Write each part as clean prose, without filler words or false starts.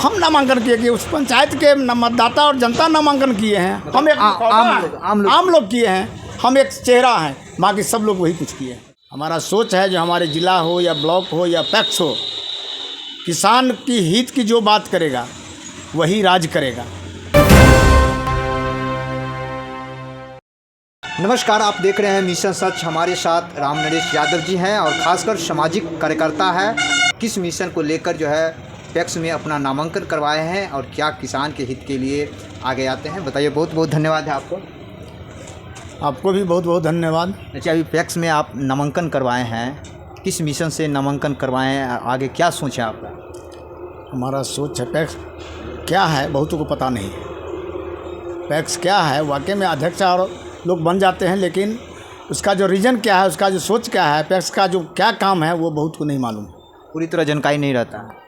हम नामांकन किए कि उस पंचायत के मतदाता और जनता नामांकन किए हैं। हम एक आम लोग किए हैं। हम एक चेहरा हैं, बाकी सब लोग वही कुछ किए हैं। हमारा सोच है जो हमारे ज़िला हो या ब्लॉक हो या पैक्स हो, किसान की हित की जो बात करेगा वही राज करेगा। नमस्कार, आप देख रहे हैं मिशन सच। हमारे साथ राम नरेश यादव जी हैं और ख़ासकर सामाजिक कार्यकर्ता है। किस मिशन को लेकर जो है पैक्स में अपना नामांकन करवाए हैं और क्या किसान के हित के लिए आगे आते हैं, बताइए। बहुत बहुत धन्यवाद है आपको। आपको भी बहुत बहुत धन्यवाद। अच्छा, अभी पैक्स में आप नामांकन करवाए हैं, किस मिशन से नामांकन करवाए हैं, आगे क्या सोच है आपका? हमारा सोच है, पैक्स क्या है बहुतों को पता नहीं है। पैक्स क्या है, वाकई में अध्यक्ष और लोग बन जाते हैं, लेकिन उसका जो रीज़न क्या है, उसका जो सोच क्या है, पैक्स का जो क्या काम है, वो बहुत को नहीं मालूम, पूरी तरह जानकारी नहीं रहता है।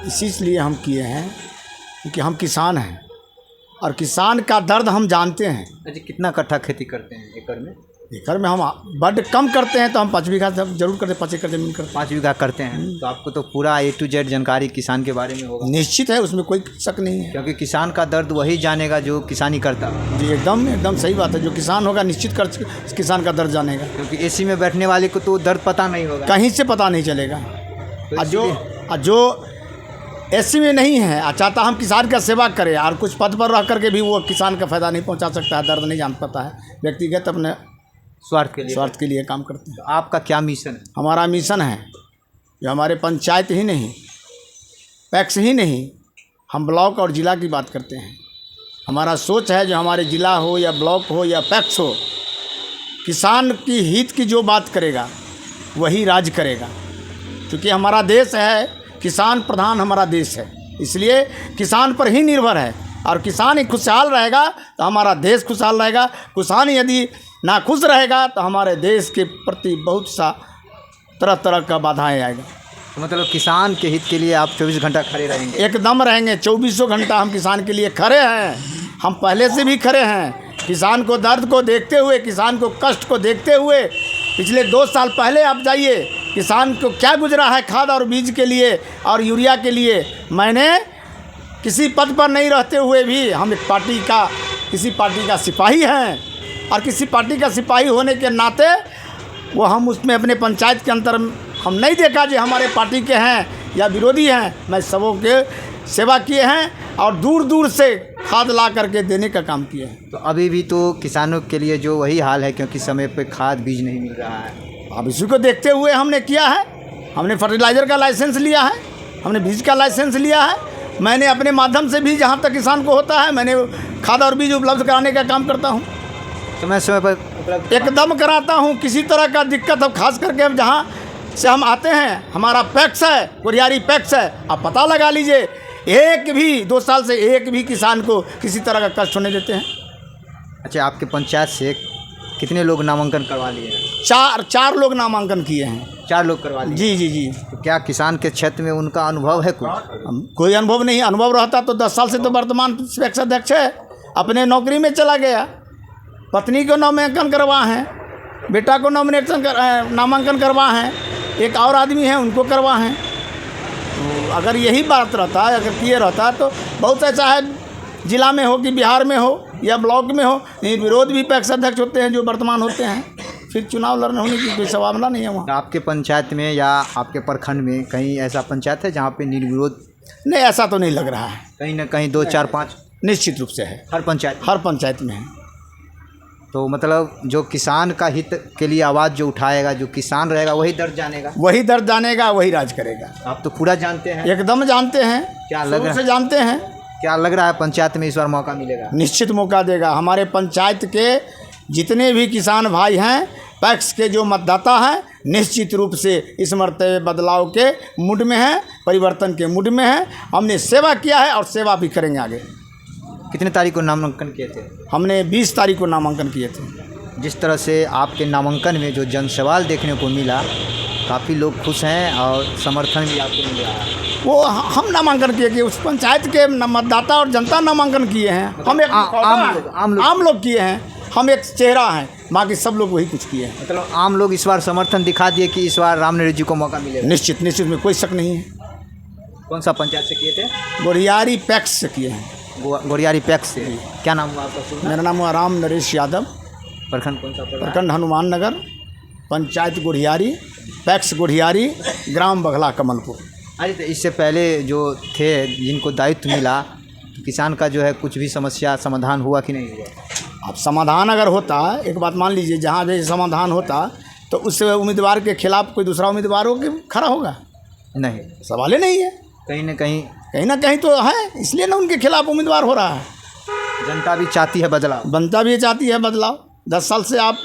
इसीलिए हम किए हैं क्योंकि हम किसान हैं और किसान का दर्द हम जानते हैं। अच्छा, कितना कट्ठा खेती करते हैं एकड़ में? एकड़ में हम बड कम करते हैं तो हम 5 बीघा जरूर करते हैं, 5 एकड़ ज़मीन करते हैं। 5 बीघा करते हैं तो आपको तो पूरा A to Z जानकारी किसान के बारे में होगा। निश्चित है, उसमें कोई शक नहीं है, क्योंकि किसान का दर्द वही जानेगा जो किसानी करता है। जी एकदम सही बात है। जो किसान होगा निश्चित कर किसान का दर्द जानेगा, क्योंकि AC में बैठने वाले को तो दर्द पता नहीं होगा, कहीं से पता नहीं चलेगा। तो और जो AC में नहीं है और चाहता हम किसान का सेवा करें और कुछ पद पर रह करके भी वो किसान का फ़ायदा नहीं पहुंचा सकता है, दर्द नहीं जान पाता है, व्यक्तिगत अपने स्वार्थ के लिए काम करते हैं। तो आपका क्या मिशन है? हमारा मिशन है जो हमारे पंचायत ही नहीं, पैक्स ही नहीं, हम ब्लॉक और ज़िला की बात करते हैं। हमारा सोच है जो हमारे ज़िला हो या ब्लॉक हो या पैक्स हो, किसान की हित की जो बात करेगा वही राज करेगा। क्योंकि हमारा देश है किसान प्रधान, हमारा देश है, इसलिए किसान पर ही निर्भर है। और किसान ही खुशहाल रहेगा तो हमारा देश खुशहाल रहेगा। किसान यदि ना खुश रहेगा तो हमारे देश के प्रति बहुत सा तरह का बाधाएं आएगा। तो मतलब किसान के हित के लिए आप 24 घंटा खड़े रहेंगे? एकदम रहेंगे, 24 घंटा हम किसान के लिए खड़े हैं। हम पहले से भी खड़े हैं, किसान को दर्द को देखते हुए, किसान को कष्ट को देखते हुए। पिछले 2 साल पहले आप जाइए, किसान को क्या गुजरा है खाद और बीज के लिए और यूरिया के लिए। मैंने किसी पद पर नहीं रहते हुए भी हम एक किसी पार्टी का सिपाही हैं, और किसी पार्टी का सिपाही होने के नाते वो हम उसमें अपने पंचायत के अंदर हम नहीं देखा जो हमारे पार्टी के हैं या विरोधी हैं। मैं सबों के सेवा किए हैं और दूर दूर से खाद ला करके देने का काम किया है। तो अभी भी तो किसानों के लिए जो वही हाल है, क्योंकि समय पे खाद बीज नहीं मिल रहा है। अब इसी को देखते हुए हमने किया है, हमने फर्टिलाइज़र का लाइसेंस लिया है, हमने बीज का लाइसेंस लिया है। मैंने अपने माध्यम से भी जहाँ तक किसान को होता है, मैंने खाद और बीज उपलब्ध कराने का काम करता हूँ। समय पर एकदम कराता हूँ। किसी तरह का दिक्कत, अब खास करके अब जहाँ से हम आते हैं, हमारा पैक्स है, कुरियारी पैक्स है। आप पता लगा लीजिए, एक भी 2 साल से एक भी किसान को किसी तरह का कष्ट होने देते हैं। अच्छा, आपके पंचायत से कितने लोग नामांकन करवा लिए हैं? 4 लोग नामांकन किए हैं। 4 लोग करवा लिए? जी। तो क्या किसान के क्षेत्र में उनका अनुभव है कुछ? कोई अनुभव नहीं। अनुभव रहता तो 10 साल से तो वर्तमान पैक्स अध्यक्ष है, अपने नौकरी में चला गया। पत्नी को नामांकन करवा हैं, बेटा को नामांकन करवा हैं, एक और आदमी है उनको करवा हैं। तो अगर यही बात रहता है, अगर किए रहता तो बहुत ऐसा है, जिला में हो कि बिहार में हो या ब्लॉक में हो, विरोध भी पैक्स अध्यक्ष होते हैं जो वर्तमान होते हैं, फिर चुनाव लड़ने होने की कोई संभावना नहीं है वहाँ। तो आपके पंचायत में या आपके प्रखंड में कहीं ऐसा पंचायत है जहाँ पे निर्विरोध? नहीं, ऐसा तो नहीं लग रहा है। कहीं ना कहीं 2, 4, 5 निश्चित रूप से है, हर पंचायत में है। तो मतलब जो किसान का हित के लिए आवाज़ जो उठाएगा, जो किसान रहेगा वही दर्द जानेगा, वही राज करेगा। आप तो पूरा जानते हैं। एकदम जानते हैं, क्या लग रहा है? जानते हैं। क्या लग रहा है पंचायत में इस बार मौका मिलेगा? निश्चित मौका देगा। हमारे पंचायत के जितने भी किसान भाई हैं, पैक्स के जो मतदाता हैं, निश्चित रूप से इस मरतबे बदलाव के मूड में हैं, परिवर्तन के मूड में हैं। हमने सेवा किया है और सेवा भी करेंगे आगे। कितने तारीख को नामांकन किए थे? हमने 20 तारीख को नामांकन किए थे। जिस तरह से आपके नामांकन में जो जन सवाल देखने को मिला, काफ़ी लोग खुश हैं और समर्थन भी आपको मिल रहा है। वो हम नामांकन किए कि उस पंचायत के मतदाता और जनता नामांकन किए हैं। हम एक आम लोग किए हैं। हम एक चेहरा हैं, बाकी सब लोग वही कुछ किए हैं। मतलब आम लोग इस बार समर्थन दिखा दिए कि इस बार राम नरेश जी को मौका मिलेगा? निश्चित में कोई शक नहीं है। कौन सा पंचायत से किए थे? गोरियारी पैक्स से किए हैं। गोरियारी पैक्स से। क्या नाम हुआ आपका शुभ? मेरा नाम हुआ राम नरेश यादव, प्रखंड कौन सा? प्रखंड हनुमान नगर, पंचायत गोरियारी, पैक्स गोरियारी, ग्राम बघला कमलपुर। अरे तो इससे पहले जो थे जिनको दायित्व मिला, तो किसान का जो है कुछ भी समस्या समाधान हुआ कि नहीं हुआ? अब समाधान अगर होता, एक बात मान लीजिए, जहाँ भी समाधान होता तो उस उम्मीदवार के खिलाफ कोई दूसरा उम्मीदवार हो कि खड़ा होगा? नहीं, सवाल ही नहीं है। कहीं ना कहीं तो है, इसलिए ना उनके खिलाफ उम्मीदवार हो रहा है। जनता भी चाहती है बदलाव, जनता भी चाहती है बदलाव। 10 साल से आप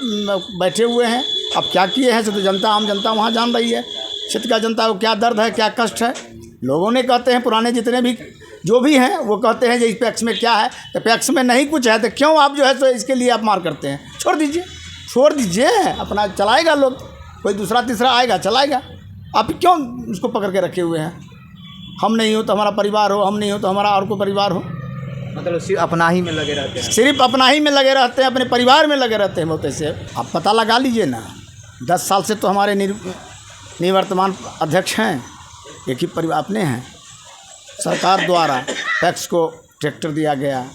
बैठे हुए हैं, अब क्या किए हैं तो जनता, आम जनता वहाँ जान रही है क्षेत्र का जनता को क्या दर्द है, क्या कष्ट है। लोगों ने कहते हैं, पुराने जितने भी जो भी हैं वो कहते हैं कि इस पैक्स में क्या है, तो पैक्स में नहीं कुछ है तो क्यों आप जो है तो इसके लिए आप मार करते हैं। छोड़ दीजिए, अपना चलाएगा लोग, कोई दूसरा तीसरा आएगा चलाएगा। आप क्यों उसको पकड़ के रखे हुए हैं? हम नहीं हो तो हमारा परिवार हो, हम नहीं हो तो हमारा और कोई परिवार हो। मतलब सिर्फ अपना ही में लगे रहते हैं, सिर्फ अपना ही में लगे रहते हैं, अपने परिवार में लगे रहते हैं। बहुत ऐसे आप पता लगा लीजिए ना, 10 साल से तो हमारे निवर्तमान अध्यक्ष हैं, एक ही परिवार अपने हैं। सरकार द्वारा पैक्स को ट्रैक्टर दिया गया,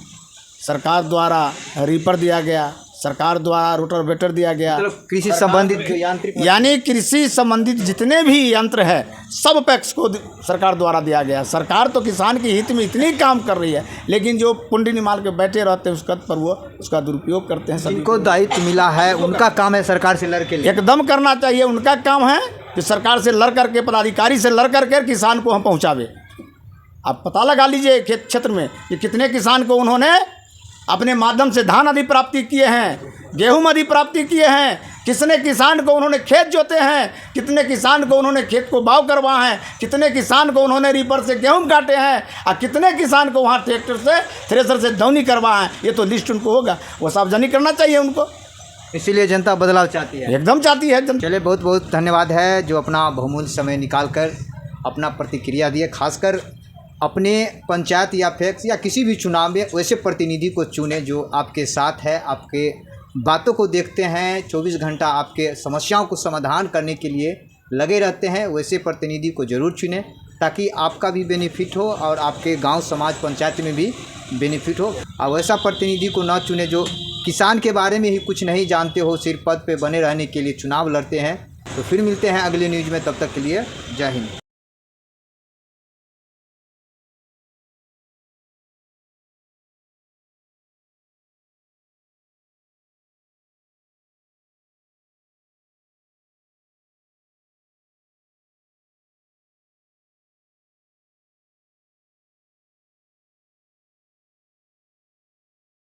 सरकार द्वारा रीपर दिया गया, सरकार द्वारा रोटावेटर दिया गया। मतलब कृषि संबंधित जो यांत्रिक, यानी कृषि संबंधित जितने भी यंत्र है सब पैक्स को सरकार द्वारा दिया गया। सरकार तो किसान के हित में इतनी काम कर रही है, लेकिन जो पुंडी निमाल के बैठे रहते हैं उसका पर वो उसका दुरुपयोग करते हैं। जिनको दायित्व मिला है उनका काम है सरकार से लड़ के लिए, एकदम करना चाहिए। उनका काम है कि सरकार से लड़ करके, पदाधिकारी से लड़ करके किसान को हम पहुँचावे। आप पता लगा लीजिए खेत क्षेत्र में कि कितने किसान को उन्होंने अपने माध्यम से धान आदि प्राप्ति किए हैं, गेहूं आदि प्राप्ति किए हैं। कितने किसान को उन्होंने खेत जोते हैं, कितने किसान को उन्होंने खेत को बाव करवाए हैं, कितने किसान को उन्होंने रीपर से गेहूं काटे हैं, और कितने किसान को वहाँ ट्रैक्टर से, थ्रेसर से दौनी करवाए हैं। ये तो लिस्ट उनको होगा, वो सार्वजनिक करना चाहिए उनको। इसीलिए जनता बदलाव चाहती है, एकदम चाहती है। चलिए, बहुत बहुत धन्यवाद है जो अपना बहुमूल्य समय निकाल कर अपना प्रतिक्रिया दिए। खासकर अपने पंचायत या पैक्स या किसी भी चुनाव में वैसे प्रतिनिधि को चुने जो आपके साथ है, आपके बातों को देखते हैं, 24 घंटा आपके समस्याओं को समाधान करने के लिए लगे रहते हैं। वैसे प्रतिनिधि को ज़रूर चुनें ताकि आपका भी बेनिफिट हो और आपके गांव, समाज, पंचायत में भी बेनिफिट हो। और वैसा प्रतिनिधि को ना चुने जो किसान के बारे में ही कुछ नहीं जानते हो, सिर्फ पद पे बने रहने के लिए चुनाव लड़ते हैं। तो फिर मिलते हैं अगले न्यूज़ में, तब तक के लिए जय हिंद।